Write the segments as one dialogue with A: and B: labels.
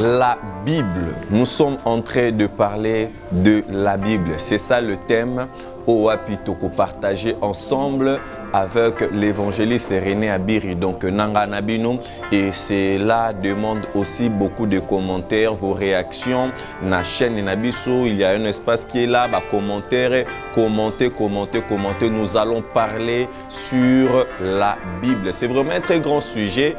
A: La Bible. Nous sommes en train de parler de la Bible. C'est ça le thème au Wapitoko partagé ensemble avec l'évangéliste René Abiri, donc Nanga Nabino. Et cela demande aussi beaucoup de commentaires, vos réactions. Na chaîne Nabiso, il y a un espace qui est là, bah, commentaires, commentez. Nous allons parler sur la Bible. C'est vraiment un très grand sujet.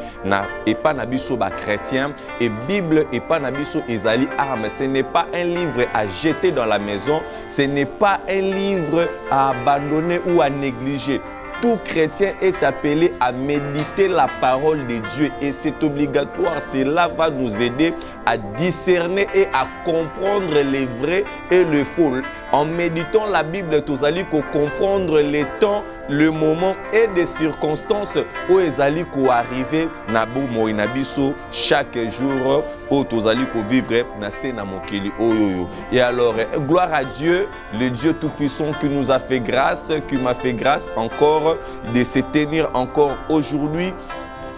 A: Et pas Nabiso, bah, chrétien. Et Bible et pas Nabiso, Ezali arme. Ce n'est pas un livre à jeter dans la maison. Ce n'est pas un livre à abandonner ou à négliger. Tout chrétien est appelé à méditer la parole de Dieu et c'est obligatoire. Cela va nous aider à discerner et à comprendre les vrais et les faux. En méditant la Bible, tous allez comprendre les temps, le moment et des circonstances où ils allaient arriver nabo moinabiso chaque jour où tous allez vivre na mokili oyoyo. Et alors gloire à Dieu, le Dieu tout-puissant qui nous a fait grâce, qui m'a fait grâce encore de se tenir encore aujourd'hui.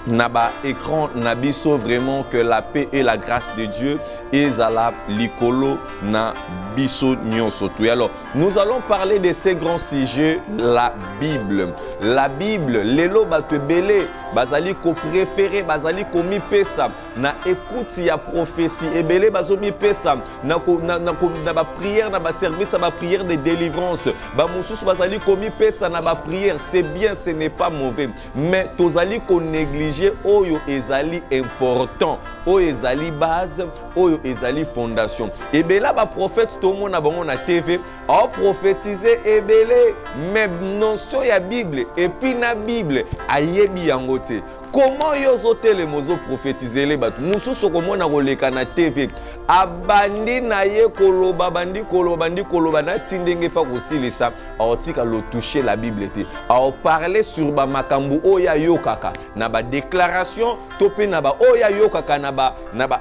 A: Naba écran nabiso vraiment que la paix et la grâce de Dieu ezala likolo na biso nyonso. Alors nous allons parler de ces grands sujets, la Bible. La Bible, lelo batu belé bazali ko préféré bazali ko mi pesa na écoute ya prophétie et belé bazomi pesa na ba prière na ba service na ba prière de délivrance ba mususu bazali ko mi pesa na ba prière. C'est bien, ce n'est pas mauvais, mais tozali ko négliger oyo ezali important, oyo ezali base, oyo ezali fondation. Et bien là, ba prophète tout le monde a bon na TV a prophétisé et belé mais notion ya Bible et puis na Bible ayebi yango te. Comment yozote les mozo prophétiser les batu mususu ko mona koleka na TV abandi na ye koloba bandi koloba na tindenge pa kosilisa aotika lo toucher la Bible te a parler sur ba makambu oya yokaka na ba déclaration topé na ba oya yokaka na ba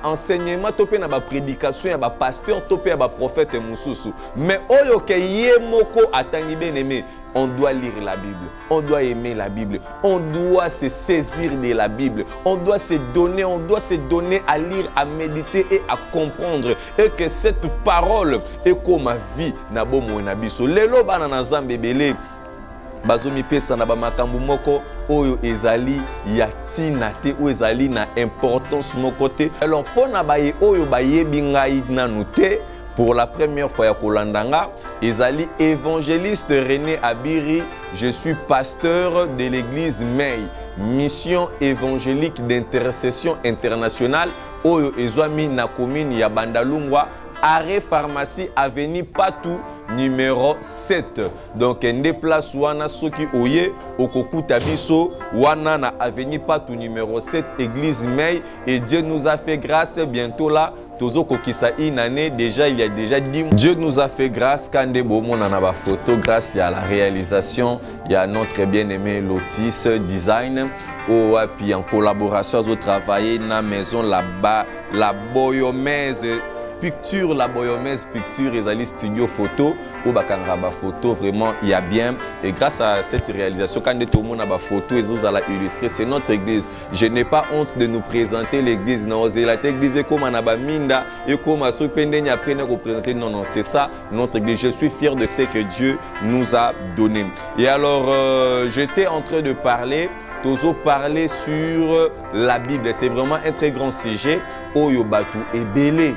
A: enseignement topé na ba prédication ya ba pasteur topé ya ba prophète mususu mais oyo ke ye moko atangi bien aimé. On doit lire la Bible, on doit aimer la Bible, on doit se saisir de la Bible, on doit se donner à lire, à méditer et à comprendre. Et que cette parole est comme ma vie. Nabo moenabiso. Lelo bana na Nzambe belé. Bazomi pesa na ba makambu moko oyo ezali ya tina te ou ezali na importance moko te. Alors pona baye oyo bayebi ngai nanu te. Pour la première fois, Kolandanga, Ezali évangéliste René Abiri, je suis pasteur de l'église Mei, mission évangélique d'intercession internationale, Oyo Ezwami na commune ya Bandalungwa, arrêt pharmacie avenue Patou, numéro 7. Donc, un déplace wana soki oye, okokuta biso, wana na avenue Patou, numéro 7, église Mei, et Dieu nous a fait grâce bientôt là. Tozo kokisa une année déjà, il y a déjà 10 mois. Dieu nous a fait grâce quand des beaux mondes en a photo, grâce à la réalisation, il y a notre bien-aimé Lotis Design, ou puis en collaboration, ils ont travaillé dans la maison là-bas, la Boyomèse Picture, la Boyomèse Picture, ils allaient studio photo, ou bakangaba photo, vraiment il y a bien. Et grâce à cette réalisation, quand tout le monde a ma photo, ils ont illustré, c'est notre église. Je n'ai pas honte de nous présenter l'église. Non, c'est l'église comme on a minda et comme à ceux qui après nous représenter. Non, non, c'est ça notre église. Je suis fier de ce que Dieu nous a donné. Et alors, j'étais en train de parler. Tozo parler sur la Bible. C'est vraiment un très grand sujet. Oyo batu et belé.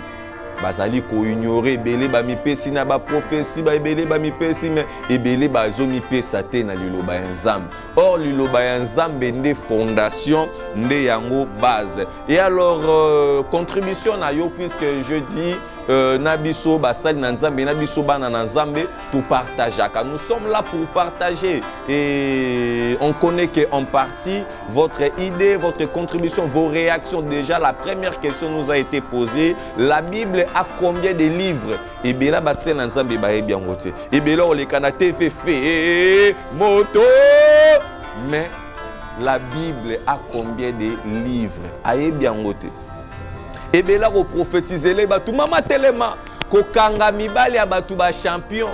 A: Bazali ko ignorer belé ba mi pesi na ba prophétie ba belé ba mi pesi mais et belé ba zo mi pesa te na liloba ya Nzambe. Or liloba ya Nzambe nde fondation nde yango base. Et alors contribution na yo puisque je dis nabiso basali na Nzambe nabiso bana na Nzambe tout partageaka. Nous sommes là pour partager et on connaît que en partie votre idée, votre contribution, vos réactions. Déjà la première question nous a été posée, la Bible a combien de livres? Et bien là basali na Nzambe ba bien ngote. Et bien là on les kana TV fait moto. Mais la Bible a combien de livres? Aye bien ngote. Et bien là, on prophétise les bateaux. Maman telema, ko kanga mibali ya batu ba champion.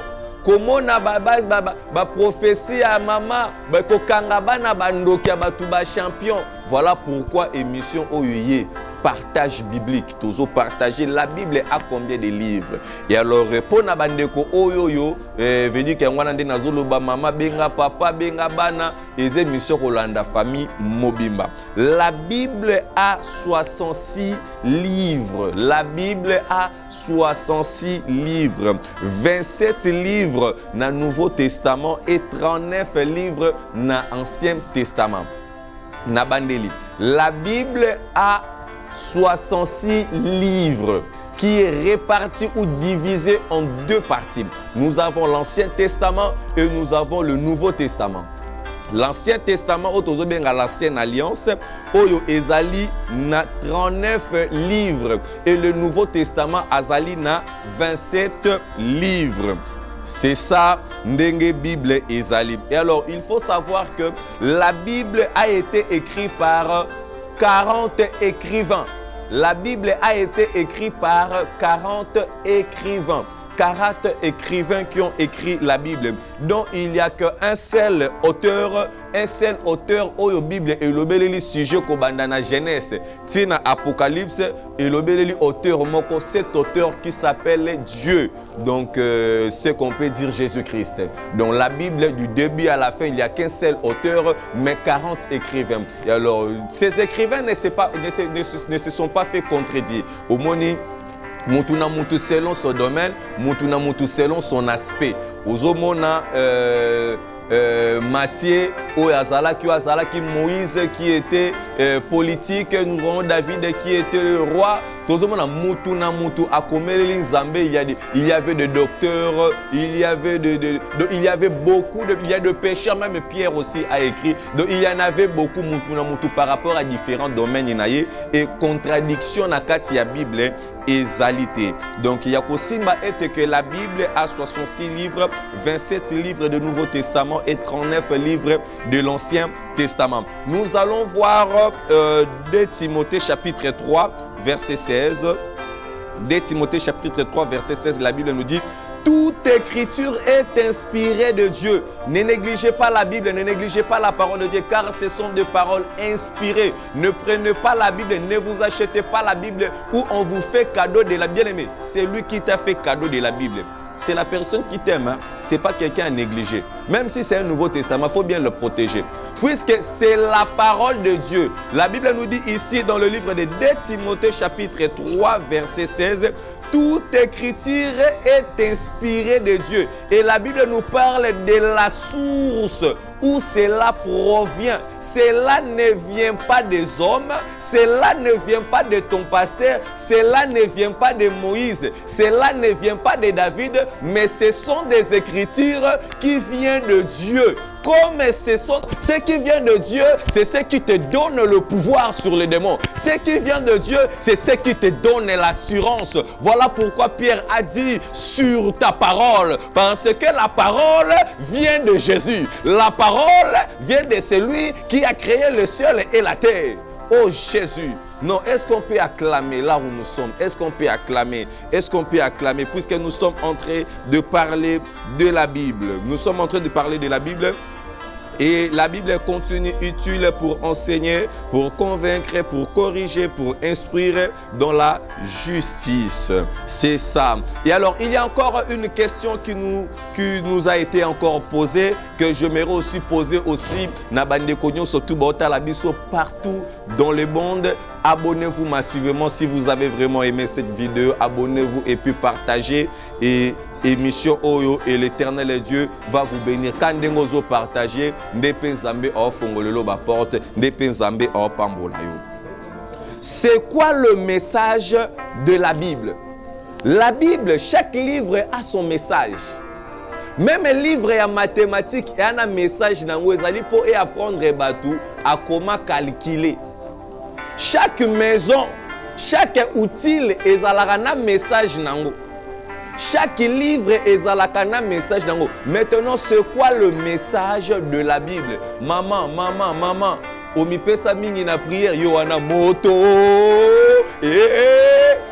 A: Comment na ba base ba prophétie à maman, ba ko kanga bana ba ndoki ya batu ba champion. Voilà pourquoi émission oyoye partage biblique. Toujours partager la Bible a combien de livres. Et alors, pour na bandeko oyoyo, veut dire que ngwana nde nazoloba mama benga papa benga bana eze mission kolanda famille mobimba. La Bible a 66 livres. La Bible a 66 livres. 27 livres dans le Nouveau Testament et 39 livres dans l'Ancien Testament. Nabandeli. La Bible a 66 livres qui est réparti ou divisé en deux parties. Nous avons l'Ancien Testament et nous avons le Nouveau Testament. L'Ancien Testament, l'Ancienne Alliance, Oyo Ezali na 39 livres et le Nouveau Testament Azali na 27 livres. C'est ça, Ndenge Bible Ezali. Et alors, il faut savoir que la Bible a été écrite par 40 écrivains. La Bible a été écrite par 40 écrivains. 40 écrivains qui ont écrit la Bible. Donc il n'y a qu'un seul auteur, Oyo Bible et l'obéli sujet ko bandana Genèse, tina Apocalypse et l'obéli auteur moko, cet auteur qui s'appelle Dieu. Donc c'est qu'on peut dire Jésus-Christ. Donc la Bible du début à la fin, il n'y a qu'un seul auteur, mais 40 écrivains. Et alors ces écrivains ne se sont pas fait contredire. Au moni Mutuna mutu selon son domaine, mutuna mutu selon son aspect. Ozomona Matthieu, Azalaki, Moïse qui était politique, nous avons David qui était le roi. Il y avait des docteurs, il y avait beaucoup de pécheurs, même Pierre aussi a écrit. Donc il y en avait beaucoup par rapport à différents domaines et contradictions dans la Bible et zalité. Donc il y a aussi que la Bible a 66 livres, 27 livres du Nouveau Testament et 39 livres de l'Ancien Testament. Nous allons voir 2 Timothée chapitre 3 verset 16. 2 Timothée chapitre 3 verset 16, la Bible nous dit: toute écriture est inspirée de Dieu. Ne négligez pas la Bible, ne négligez pas la parole de Dieu, car ce sont des paroles inspirées. Ne prenez pas la Bible, ne vous achetez pas la Bible où on vous fait cadeau de la bien-aimée. C'est lui qui t'a fait cadeau de la Bible. C'est la personne qui t'aime, hein? Ce n'est pas quelqu'un à négliger. Même si c'est un Nouveau Testament, il faut bien le protéger. Puisque c'est la parole de Dieu. La Bible nous dit ici dans le livre de 2 Timothée chapitre 3 verset 16, toute écriture est inspirée de Dieu. Et la Bible nous parle de la source où cela provient. Cela ne vient pas des hommes, cela ne vient pas de ton pasteur, cela ne vient pas de Moïse, cela ne vient pas de David, mais ce sont des écritures qui viennent de Dieu. Comme ce qui vient de Dieu, c'est ce qui te donne le pouvoir sur les démons. Ce qui vient de Dieu, c'est ce qui te donne l'assurance. Voilà pourquoi Pierre a dit sur ta parole, parce que la parole vient de Jésus. La parole vient de celui qui a créé le ciel et la terre. Oh Jésus. Non, est-ce qu'on peut acclamer là où nous sommes? Est-ce qu'on peut acclamer? Est-ce qu'on peut acclamer? Puisque nous sommes en train de parler de la Bible. Nous sommes en train de parler de la Bible. Et la Bible est contenue utile pour enseigner, pour convaincre, pour corriger, pour instruire dans la justice. C'est ça. Et alors, il y a encore une question qui nous a été encore posée, que j'aimerais aussi poser aussi. Nabande Kognon, surtout partout dans le monde. Abonnez-vous massivement si vous avez vraiment aimé cette vidéo. Abonnez-vous et puis partagez. Et émission Oyo et l'Éternel Dieu va vous bénir. Quand vous partagez, c'est quoi le message de la Bible? La Bible, chaque livre a son message. Même un livre en mathématiques a un message pour apprendre à comment calculer. Chaque maison, chaque outil est un message. Chaque livre est un message. Maintenant, c'est quoi le message de la Bible? Maman, omipesa mingi na prière, Yohana moto.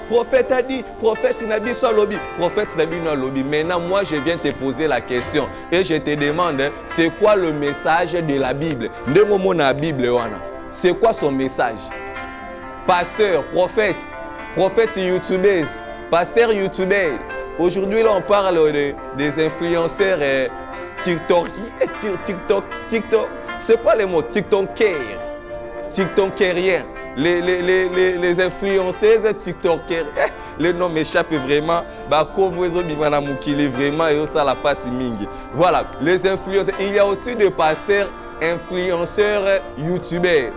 A: Prophète a dit, prophète n'a dit ça lobby, prophète n'a dit non lobby. Maintenant, moi, je viens te poser la question et je te demande, c'est quoi le message de la Bible? C'est quoi son message? pasteur, prophète, prophète youtubeuse, pasteur youtubeur. Aujourd'hui, là, on parle des influenceurs TikTok. C'est quoi les mots? TikTokers. TikTokeriens. Les influenceuses TikTokers. Le nom m'échappe vraiment. Vraiment, et ça la passe mingi. Voilà, les influenceurs. Il y a aussi des pasteurs influenceurs youtubeurs.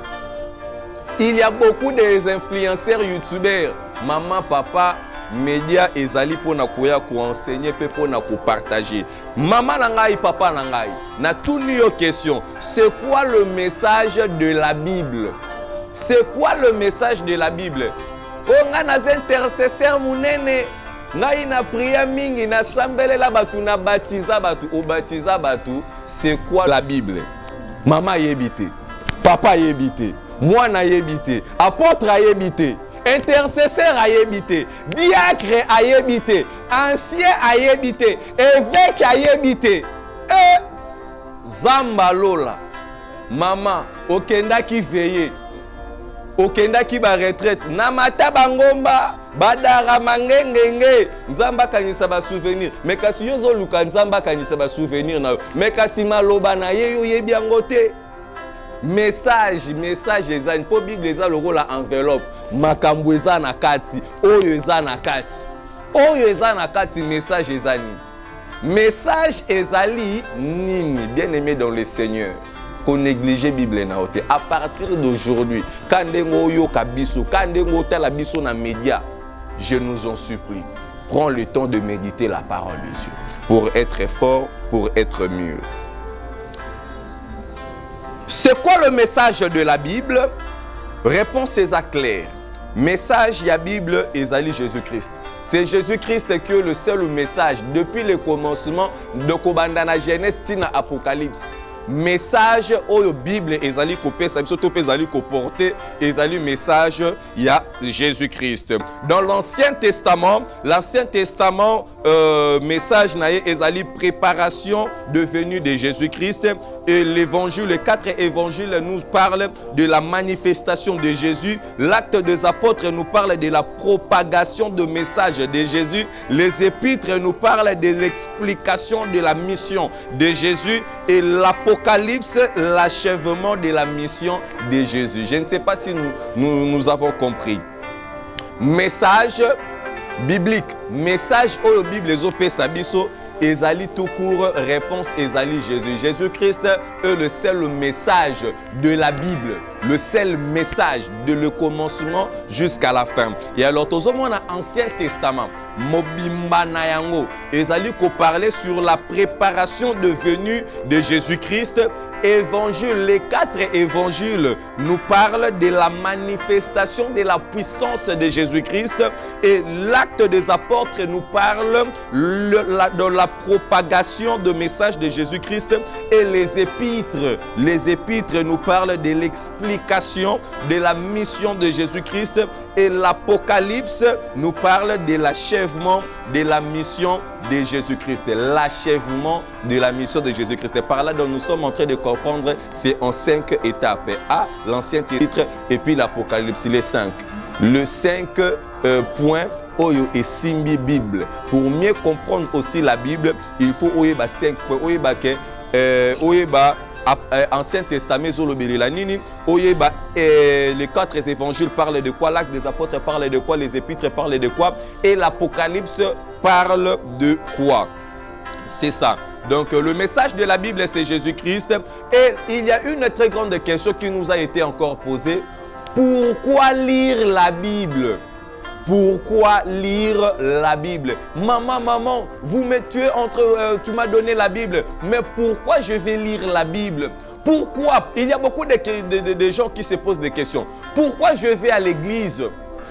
A: Il y a beaucoup des influenceurs youtubeurs. Maman, papa, médias ezali pour na koya ko enseigner pe pour na ko partager. Maman nangai, papa nangai. Na tout yo question. C'est quoi le message de la Bible? C'est quoi le message de la Bible? On a des intercesseurs munene. Ngai na priya mingi na sambele la batu na baptisa batu o baptisa batu. C'est quoi la Bible? Maman yebité. Papa yebité. Moi na yebité. Apôtre a yebité. Intercesseur a yebité, diacre a yebité, ancien a yebité, évêque a yebité. Et Zambalola, maman, okenda qui veille, okenda qui ba retraite, namata bangomba, badara mangengenge, nzamba kanisa ba souvenir, mais kasi yozo luka nzamba kanisa ba souvenir na, mais kasi maloba na ye yo yebi angote. Message ezani po Bible eza lokola enveloppe makambo eza na kati oyo eza na kati message ezali nini bien aimé dans le Seigneur qu'on néglige Bible na ote à partir d'aujourd'hui quand ndengo yoka biso quand ndengo tala biso na média je nous en supplie prends le temps de méditer la parole de Dieu pour être fort, pour être mûr. C'est quoi le message de la Bible? Réponse est claire. Message de la Bible ezali Jésus-Christ. C'est Jésus-Christ qui est le seul message depuis le commencement de Kobandana Genèse tina Apocalypse. Message oyo Bible ezali kopesa biso to ezali koporter ezali message ya Jésus-Christ. Dans l'Ancien Testament, message naye ezali préparation de venue de Jésus-Christ et l'évangile, les 4 évangiles nous parlent de la manifestation de Jésus. L'acte des apôtres nous parle de la propagation de message de Jésus. Les épîtres nous parlent des explications de la mission de Jésus et l'Apocalypse, l'achèvement de la mission de Jésus. Je ne sais pas si nous avons compris. Message biblique, message au Bible les Sabiso. Ezali tout court, réponse Ezali Jésus. Jésus-Christ est le seul message de la Bible, le seul message de le commencement jusqu'à la fin. Et alors, tout le monde dans l'Ancien Testament, Mobimba Nayango, Ezali ko parler sur la préparation de venue de Jésus-Christ. Évangile, les 4 évangiles nous parlent de la manifestation de la puissance de Jésus-Christ et l'acte des apôtres nous parle de la propagation de message de Jésus-Christ et les épîtres nous parlent de l'explication de la mission de Jésus-Christ et l'Apocalypse nous parle de l'achèvement de la mission de Jésus-Christ. L'achèvement de la mission de Jésus-Christ. Par là, donc, nous sommes en train de comprendre, c'est en 5 étapes. A, l'Ancien Testament, et puis l'Apocalypse, les 5. Le 5 points, Oyo et Simbi Bible. Pour mieux comprendre aussi la Bible, il faut Oyeba 5 points. Oyeba Ancien Testament, les 4 évangiles parlent de quoi? L'acte des apôtres parle de quoi? Les épîtres parlent de quoi? Et l'Apocalypse parle de quoi? C'est ça. Donc le message de la Bible, c'est Jésus-Christ. Et il y a une très grande question qui nous a été encore posée. Pourquoi lire la Bible? Pourquoi lire la Bible? Maman, vous me tuez tu m'as donné la Bible, mais pourquoi je vais lire la Bible? Pourquoi? Il y a beaucoup de gens qui se posent des questions. Pourquoi je vais à l'église?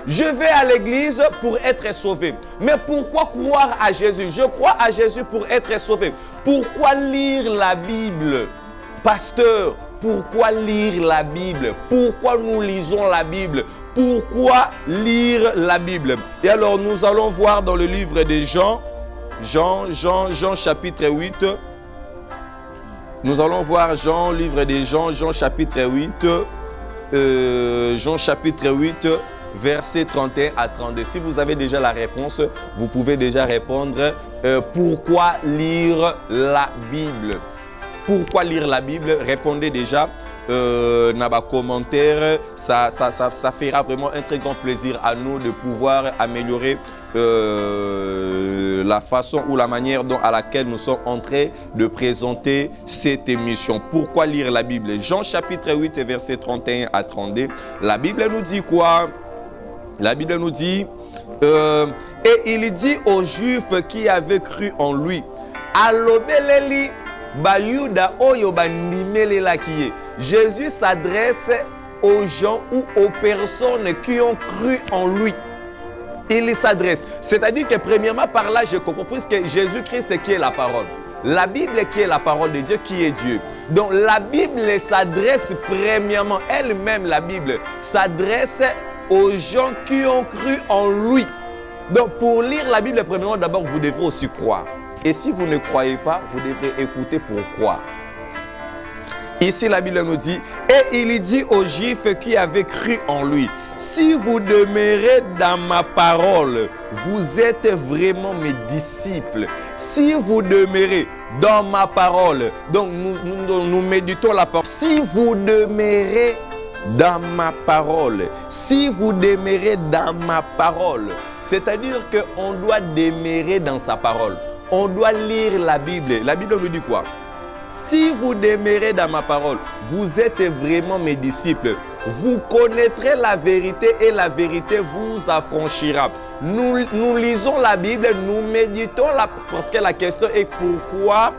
A: Je vais à l'église pour être sauvé. Mais pourquoi croire à Jésus? Je crois à Jésus pour être sauvé. Pourquoi lire la Bible? Pasteur, pourquoi lire la Bible? Pourquoi nous lisons la Bible? Pourquoi lire la Bible? Et alors nous allons voir dans le livre de Jean chapitre 8. Nous allons voir Jean, livre de Jean chapitre 8. Jean chapitre 8, verset 31 à 32. Si vous avez déjà la réponse, vous pouvez déjà répondre. Pourquoi lire la Bible? Pourquoi lire la Bible? Répondez déjà. Dans les commentaires, ça fera vraiment un très grand plaisir à nous de pouvoir améliorer la façon ou la manière à laquelle nous sommes en train de présenter cette émission. Pourquoi lire la Bible? Jean chapitre 8, verset 31 à 32. La Bible nous dit quoi? La Bible nous dit, et il dit aux Juifs qui avaient cru en lui, Alobeleli bayuda oyo bandimelela kiye. Jésus s'adresse aux gens ou aux personnes qui ont cru en lui. Il s'adresse. C'est-à-dire que premièrement par là, je comprends, puisque Jésus-Christ qui est la parole. La Bible qui est la parole de Dieu, qui est Dieu. Donc la Bible s'adresse premièrement, elle-même la Bible s'adresse aux gens qui ont cru en lui. Donc pour lire la Bible, premièrement d'abord, vous devrez aussi croire. Et si vous ne croyez pas, vous devrez écouter pourquoi. Ici, la Bible nous dit, et il dit aux Juifs qui avaient cru en lui, si vous demeurez dans ma parole, vous êtes vraiment mes disciples. Si vous demeurez dans ma parole, donc nous méditons la parole. Si vous demeurez dans ma parole, si vous demeurez dans ma parole, c'est-à-dire qu'on doit demeurer dans sa parole. On doit lire la Bible. La Bible nous dit quoi? Si vous demeurez dans ma parole, vous êtes vraiment mes disciples. Vous connaîtrez la vérité et la vérité vous affranchira. Nous lisons la Bible, nous méditons parce que la question est pourquoi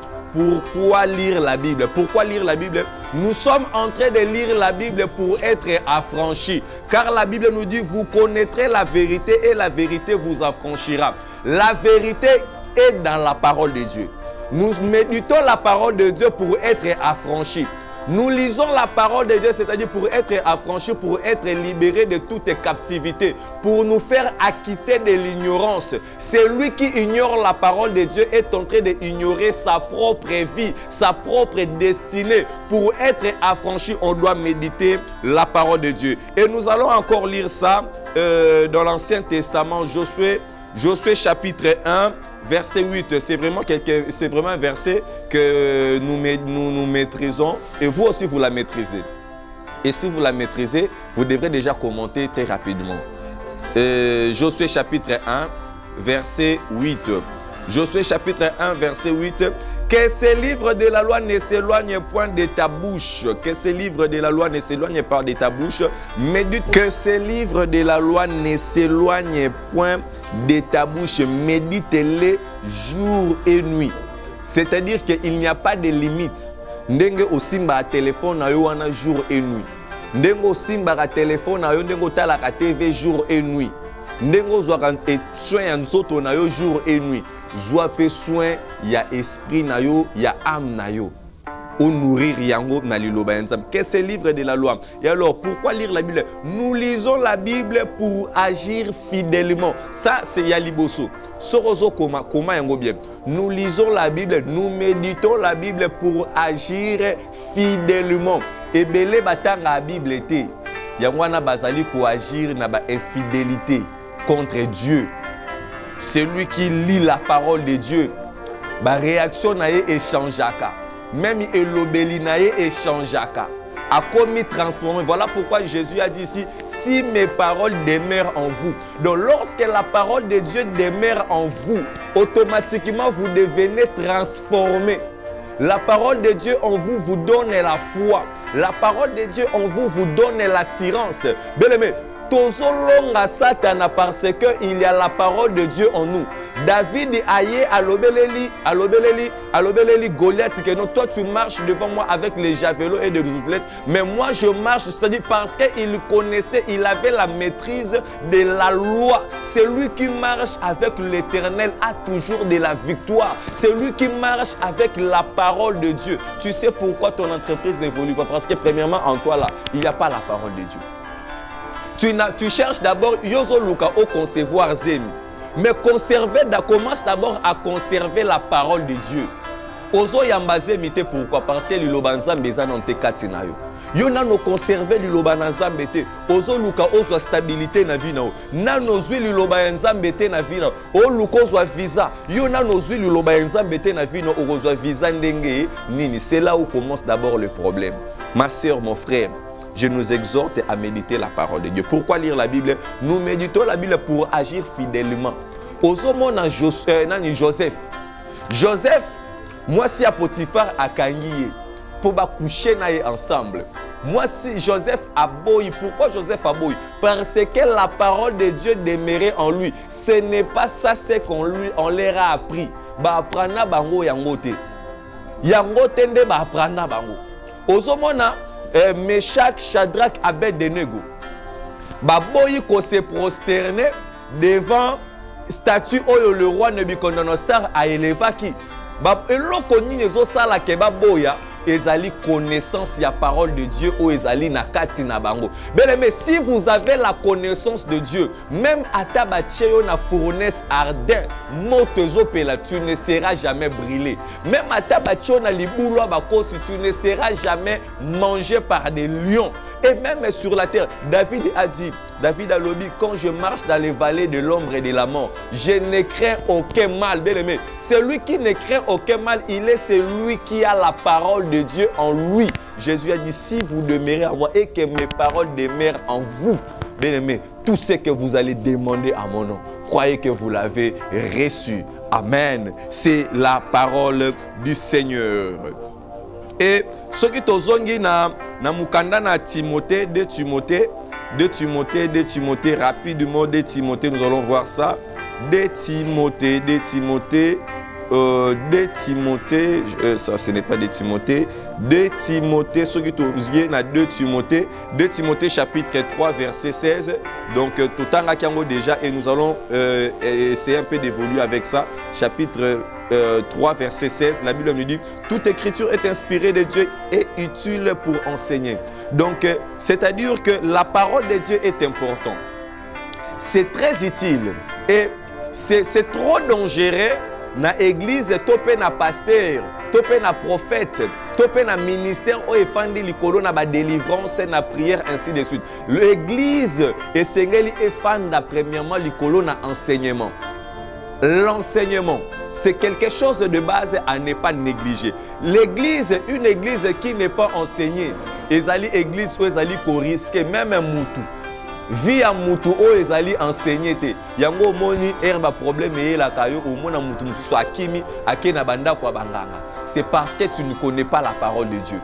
A: lire la Bible? Pourquoi lire la Bible? Nous sommes en train de lire la Bible pour être affranchis. Car la Bible nous dit, vous connaîtrez la vérité et la vérité vous affranchira. La vérité est dans la parole de Dieu. Nous méditons la parole de Dieu pour être affranchis. Nous lisons la parole de Dieu, c'est-à-dire pour être affranchis, pour être libérés de toute captivité, pour nous faire acquitter de l'ignorance. Celui qui ignore la parole de Dieu est en train d'ignorer sa propre vie, sa propre destinée. Pour être affranchi, on doit méditer la parole de Dieu. Et nous allons encore lire ça dans l'Ancien Testament, Josué chapitre 1, verset 8. C'est vraiment un verset que nous maîtrisons et vous aussi vous la maîtrisez. Et si vous la maîtrisez, vous devrez déjà commenter très rapidement. Josué chapitre 1, verset 8. Josué chapitre 1, verset 8. Que ces livres de la loi ne s'éloignent point de ta bouche. Que ces livres de la loi ne s'éloignent pas de ta bouche. Médite que ces livres de la loi ne s'éloignent point de ta bouche. Médite-les jour et nuit. C'est-à-dire qu'il n'y a pas de limite. Ndenge osimba téléphone na yo wana jour et nuit. Ndenge osimba téléphone na yo ndenge tala ka TV jour et nuit. Ndenge ozwaka soin nzoto na yo jour et nuit. Zwa pe soin ya esprit na yo, ya âme na yo. Ou nourrir yango na liloba enzam. Que ces livres de la loi. Et alors, pourquoi lire la Bible? Nous lisons la Bible pour agir fidèlement. Ça, c'est Yaliboso. Sorozo koma yango bien. Nous lisons la Bible, nous méditons la Bible pour agir fidèlement. Et belé batanga la Bible était. Yangwana bazali pour agir na ba infidélité contre Dieu. Celui qui lit la parole de Dieu, ba réaction na ye échangeaka. Même elobeli na ye échangeaka. A commis transformé. Voilà pourquoi Jésus a dit ici, si mes paroles demeurent en vous. Donc lorsque la parole de Dieu demeure en vous, automatiquement vous devenez transformé. La parole de Dieu en vous vous donne la foi. La parole de Dieu en vous vous donne l'assurance. Bien-aimé, tozolonga Satana parce qu'il y a la parole de Dieu en nous. David aye alobeleli Goliath que non, toi tu marches devant moi avec les javelots et des routelettes, mais moi je marche, c'est-à-dire parce qu'il connaissait, il avait la maîtrise de la loi. Celui qui marche avec l'Éternel a toujours de la victoire. Celui qui marche avec la parole de Dieu. Tu sais pourquoi ton entreprise n'évolue pas? Parce que premièrement en toi là, il n'y a pas la parole de Dieu. Tu cherches d'abord Yozo Luka au concevoir Zemi. Mais commence d'abord à conserver la parole de Dieu. Ozo Yambaze mite pourquoi? Parce que l'Ilobanza Mbezan ont été katinayo. Yo nano conserver liloba na nzambe te. Ozo luka ozwa stabilité na vie na o. Nano zwi liloba ya nzambe te na vie na o. Luka ozwa visa. Yo nano zwi liloba ya nzambe te na vie na o. Ozwa visa ndenge nini. C'est là où commence d'abord le problème. Ma sœur, mon frère, je nous exhorte à méditer la parole de Dieu. Pourquoi lire la Bible? Nous méditons la Bible pour agir fidèlement. Ozomon na Joseph. Joseph, moi si à Potiphar a kangiye pour coucher ensemble. Moi si Joseph a boyi, pourquoi Joseph a boyi? Parce que la parole de Dieu demeurait en lui. Ce n'est pas ça ce qu'on leur a appris. Ba aprana bango yangote. Yangote nde ba aprana bango. Ozomona Meshach, Shadrach, Abednego. Ba boyi ko se prosterner devant statue oyo le roi Nebuchadnezzar a élevé qui ba eloko nini zo sala ke ba boya ezali connaissance ya parole de Dieu ou ezali na kati na bango. Bien mais si vous avez la connaissance de Dieu, même ataba tcheyo na fournaise ardent, motezo pela, tu ne seras jamais brûlé. Même ataba tcheyo na libulo bakosi, tu ne seras jamais mangé par des lions. Et même sur la terre, David a dit, David a dit, quand je marche dans les vallées de l'ombre et de la mort, je ne crains aucun mal. Bien aimé, celui qui ne craint aucun mal, il est celui qui a la parole de Dieu en lui. Jésus a dit, si vous demeurez en moi et que mes paroles demeurent en vous, bien aimé, tout ce que vous allez demander à mon nom, croyez que vous l'avez reçu. Amen. C'est la parole du Seigneur. Et ce qui tozongi na mukanda na Timothée, de Timothée, rapidement de Timothée, nous allons voir ça. De Timothée, ça ce n'est pas de Timothée. De Timothée, ce qui tozongi na 2 Timothée chapitre 3 verset 16. Donc tout le temps déjà et nous allons essayer un peu d'évoluer avec ça. Chapitre 3 verset 16, la Bible nous dit toute écriture est inspirée de Dieu et utile pour enseigner. Donc c'est-à-dire que la parole de Dieu est importante. C'est très utile et c'est trop dangereux na église, topé na pasteur, topé na prophète, topé na ministère ou efandi likolo na ba délivrance na prière ainsi de suite. L'église et sengeli efanda premièrement likolo na enseignement. L'enseignement, c'est quelque chose de base à ne pas négliger. L'église, une église qui n'est pas enseignée, ezali église ou ezali ko risque même moutou. Via moutou ou ezali enseigné te. Yango moni herba problème et la kayo au mona moutou so akimi akena banda kwa banganga. C'est parce que tu ne connais pas la parole de Dieu.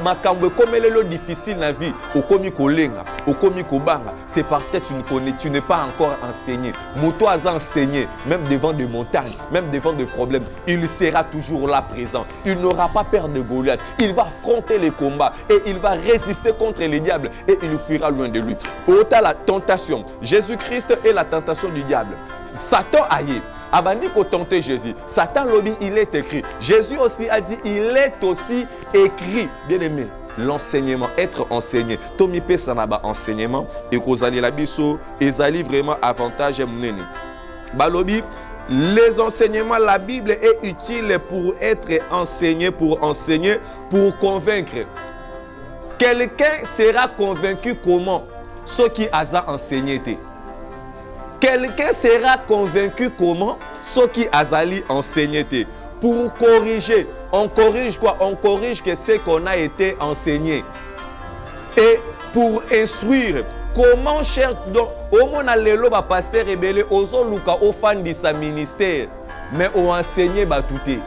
A: Makambo komelelo difficile na vie, okomi kolenga, okomi kobanga, c'est parce que tu n'es pas encore enseigné. Moto a enseigné, même devant des montagnes, même devant des problèmes, il sera toujours là présent. Il n'aura pas peur de Goliath. Il va affronter les combats et il va résister contre les diables et il fuira loin de lui. Autant la tentation, Jésus-Christ est la tentation du diable. Satan aïe. Abandi ko tenter Jésus. Satan lobby, il est écrit. Jésus aussi a dit, il est aussi écrit. Bien aimé, l'enseignement, être enseigné. Tomi pe sanaba enseignement et kozali la biso ezali vraiment avantage munene. Balobi, les enseignements, la Bible est utile pour être enseigné, pour convaincre. Quelqu'un sera convaincu comment? Ce qui a enseigné. Quelqu'un sera convaincu comment? Ce qui azali enseigné. Pour corriger. On corrige quoi? On corrige que ce qu'on a été enseigné. Et pour instruire. Comment cherche donc? Au moins, le pasteur rebelle, ozo luka ofandi sa ministère. Mais on enseigné batouté.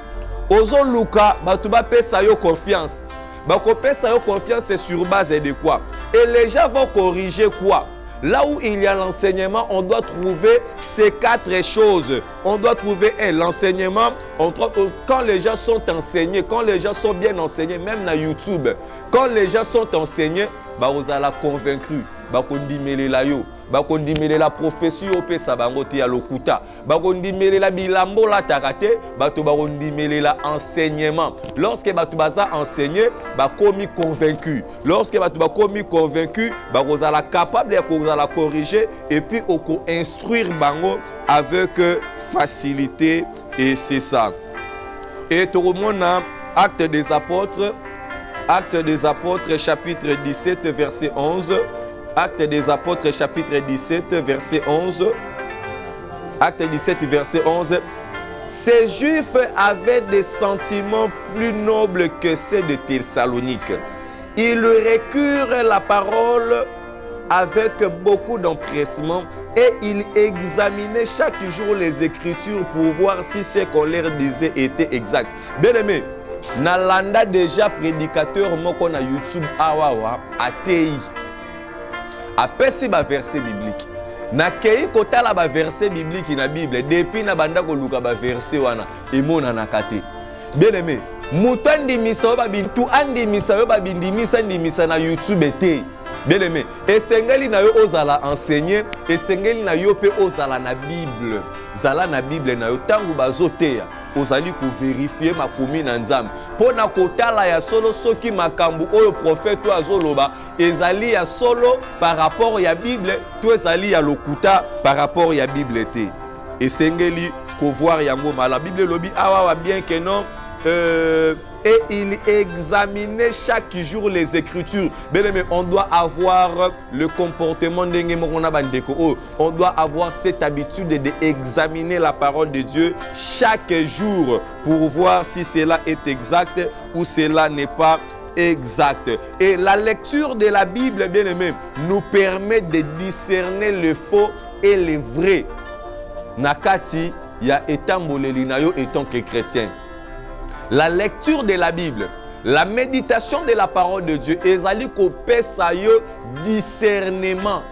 A: Ozo luka batuba pesa yo confiance. Bako pesa yo confiance, c'est sur base de quoi? Et les gens vont corriger quoi? Là où il y a l'enseignement, on doit trouver ces 4 choses. On doit trouver l'enseignement. Quand les gens sont enseignés, quand les gens sont bien enseignés, même dans YouTube, quand les gens sont enseignés, bah, vous allez convaincre. Bakondimele la yo, bakondimele la profession pe sabangote ya lokuta, bakondimele la bilambo la takate, bato bakondimele la enseignement. Lorsque bato baza enseigner, bakomi convaincu. Lorsque bato bakomi convaincu, bakozala capable de corriger et puis oko instruire bango avec facilité et c'est ça. Et tout le monde a Actes des Apôtres Actes des Apôtres, chapitre 17, verset 11. Actes des Apôtres, chapitre 17, verset 11. Acte 17, verset 11. Ces Juifs avaient des sentiments plus nobles que ceux de Thessalonique. Ils récurent la parole avec beaucoup d'empressement et ils examinaient chaque jour les Écritures pour voir si ce qu'on leur disait était exact. Bien aimé, Nalanda déjà prédicateur moko na YouTube awawa atei. Apesi ba verset biblique. Nakei kotala ba verset biblique na Bible depuis na banda ko luka ba verset wana emona nakate. Bien aimé, mutu andimisa yo babintu andimisa yo babindimisa ndimisa na YouTube te. Bien aimé, esengeli na yo ozala enseigner, esengeli na yo pe ozala na Bible. Zala na Bible na yo tangu bazoteya. Ozali ko vérifier makomi na Nzambe. Pona kotala ya solo soki makambu oyo prophète azoloba ezali ya solo par rapport ya Bible, to ezali ya lokuta par rapport ya Bible te. Esengeli ko voir yango mala Bible lobi awa bien que non et il examinait chaque jour les Écritures. Bien aimé, on doit avoir le comportement de on doit avoir cette habitude d'examiner la parole de Dieu chaque jour pour voir si cela est exact ou cela n'est pas exact. Et la lecture de la Bible, bien aimé, nous permet de discerner le faux et le vrai. Nakati, il y a etambolelinayo étant que chrétien. La lecture de la Bible, la méditation de la parole de Dieu, ezali ko pesa yo discernement.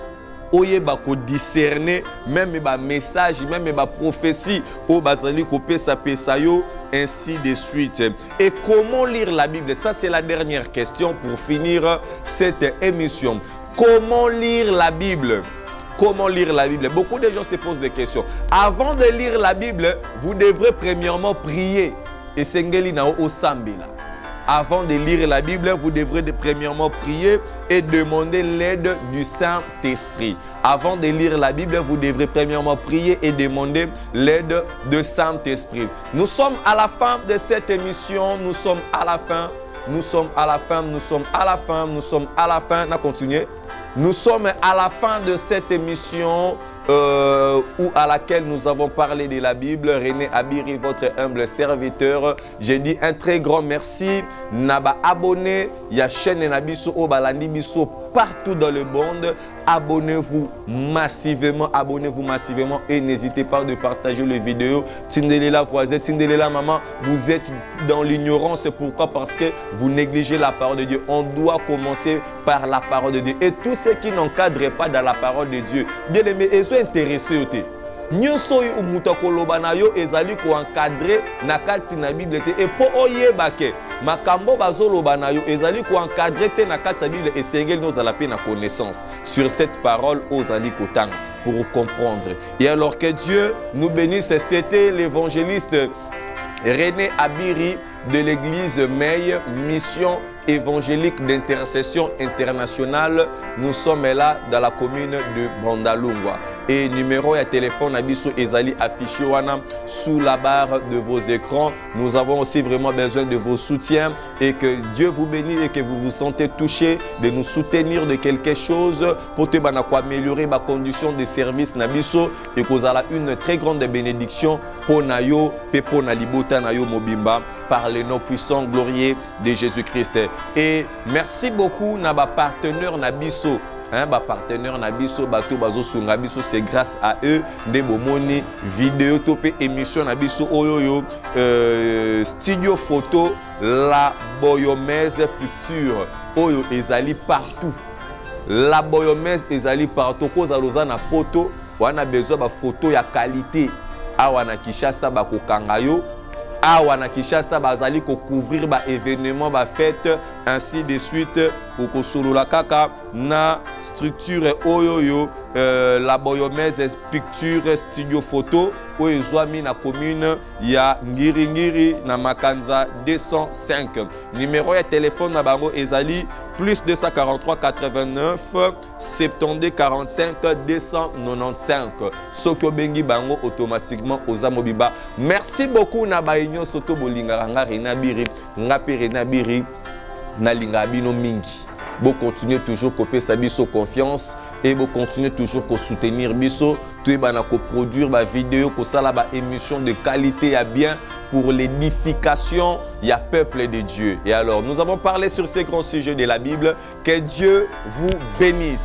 A: Oye ba ko discerner même ba message, même ba prophétie, o bazali ko pesa yo ainsi de suite. Et comment lire la Bible? Ça c'est la dernière question pour finir cette émission. Comment lire la Bible? Comment lire la Bible? Beaucoup de gens se posent des questions. Avant de lire la Bible, vous devrez premièrement prier. Et sengeli na o sambela. Avant de lire la Bible, vous devrez premièrement prier et demander l'aide du Saint-Esprit. Avant de lire la Bible, vous devrez premièrement prier et demander l'aide du Saint-Esprit. Nous sommes à la fin de cette émission. Nous sommes à la fin. Nous sommes à la fin. Nous sommes à la fin. Nous sommes à la fin. On a continué. Nous sommes à la fin de cette émission à laquelle nous avons parlé de la Bible. René Abiri, votre humble serviteur. J'ai dit un très grand merci. Naba abonné, ya chaîne Nabiso Obalandi Biso partout dans le monde. Abonnez-vous massivement et n'hésitez pas de partager les vidéos. Tindelela voisin, Tindelela maman, vous êtes dans l'ignorance. Pourquoi? Parce que vous négligez la parole de Dieu. On doit commencer par la parole de Dieu. Et tous ceux qui n'encadrent pas dans la parole de Dieu, bien aimés, ils sont intéressés au thé. Nyonso yu mutakoloba na yo ezali ko encadrer na kati na Bible te et po oyeba ke makambo bazoloba na yo ezali ko encadrer te na kati na Bible esengeli nous ala pe na connaissance sur cette parole ozali kotanga pour comprendre. Et alors que Dieu nous bénisse, c'était l'évangéliste René Abiri de l'église Meille, mission évangélique d'intercession internationale. Nous sommes là dans la commune de Bandalungwa. Et numéro et téléphone Abisso Ezali affiché sous la barre de vos écrans. Nous avons aussi vraiment besoin de vos soutiens et que Dieu vous bénisse et que vous vous sentez touché de nous soutenir de quelque chose pour te améliorer ma condition de service Nabisso et que vous avez une très grande bénédiction pour Nayo et pour Nalibota Nayo Mobimba par le nom puissant glorieux de Jésus-Christ. Et merci beaucoup à ma partenaire Nabisso. Partenaire Nabiso Bato Bazo Sungabiso, c'est grâce à eux de momoni vidéo topé émission Nabiso Oyoyo studio photo la Boyomèse Picture Oyo ezali partout. La Boyomèse ezali partout. Cause aloza na photo, on a besoin de photo ya qualité. Awana Kishasa bako kangayo. Awana Kishasa bazali ko couvrir ba événement ba fête ainsi de suite ou ko solola kaka na structure oyoyo la Boyomèse Picture studio photo o ezwami na commune ya Ngiri na Makanza 205. Numéro ya téléphone na bango ezali plus 243 89 72 45 295. Soko bengi bango automatiquement oza mobimba. Merci beaucoup na baïnyo soto bolinga nga René Abiri, nga pe René Abiri. nalinga bino mingi. Vous continuez toujours à kopesa biso confiance et vous continuez toujours à soutenir biso. Tu vas produire des vidéos, des émissions de qualité à bien pour l'édification du peuple de Dieu. Et alors, nous avons parlé sur ces grands sujets de la Bible. Que Dieu vous bénisse.